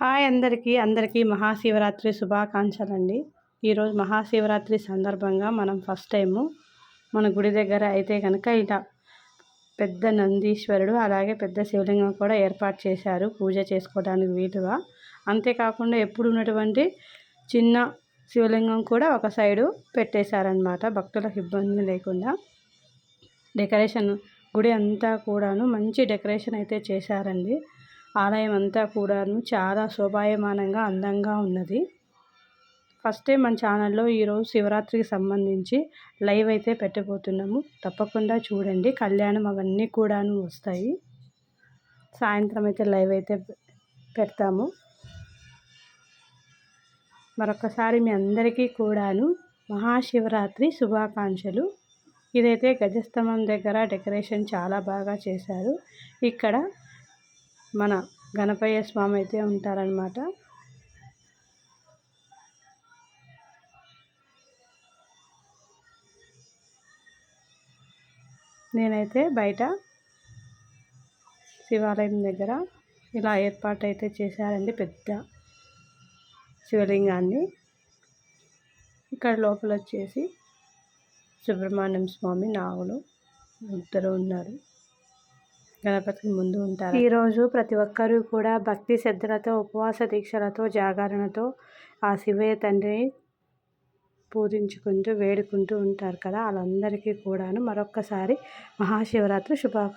Hi అందరికీ మహాశివరాత్రి శుభాకాంక్షలండి. ఈరోజు మహాశివరాత్రి సందర్భంగా మనం ఫస్ట్ టైము మన గుడి దగ్గర అయితే కనుక ఇలా పెద్ద నందీశ్వరుడు అలాగే పెద్ద శివలింగం కూడా ఏర్పాటు చేశారు పూజ చేసుకోవడానికి వీలుగా. అంతేకాకుండా ఎప్పుడు ఉన్నటువంటి చిన్న శివలింగం కూడా ఒక సైడు పెట్టేశారనమాట, భక్తులకు ఇబ్బంది లేకుండా. డెకరేషన్ గుడి అంతా కూడాను మంచి డెకరేషన్ అయితే చేశారండి. ఆలయం అంతా కూడాను చాలా శోభాయమానంగా అందంగా ఉన్నది. ఫస్ట్ టైం మన ఛానల్లో ఈరోజు శివరాత్రికి సంబంధించి లైవ్ అయితే పెట్టబోతున్నాము. తప్పకుండా చూడండి, కళ్యాణం అవన్నీ కూడాను వస్తాయి. సాయంత్రం అయితే లైవ్ అయితే పెడతాము. మరొకసారి మీ అందరికీ కూడాను మహాశివరాత్రి శుభాకాంక్షలు. ఇదైతే గజస్తంభం దగ్గర డెకరేషన్ చాలా బాగా చేశారు. ఇక్కడ మన గణపయ్య స్వామి అయితే ఉంటారనమాట. నేనైతే బయట శివాలయం దగ్గర ఇలా ఏర్పాటు అయితే చేశారండి పెద్ద శివలింగాన్ని. ఇక్కడ లోపల వచ్చేసి సుబ్రహ్మణ్యం స్వామి, నాగులు ఇద్దరు ఉన్నారు. గణపతికి ముందు ఉంటారు. ఈరోజు ప్రతి ఒక్కరూ కూడా భక్తి శ్రద్ధలతో ఉపవాస దీక్షలతో జాగరణతో ఆ శివయ్య తండ్రిని పూజించుకుంటూ వేడుకుంటూ ఉంటారు కదా. వాళ్ళందరికీ కూడాను మరొక్కసారి మహాశివరాత్రి శుభాకాంక్షలు.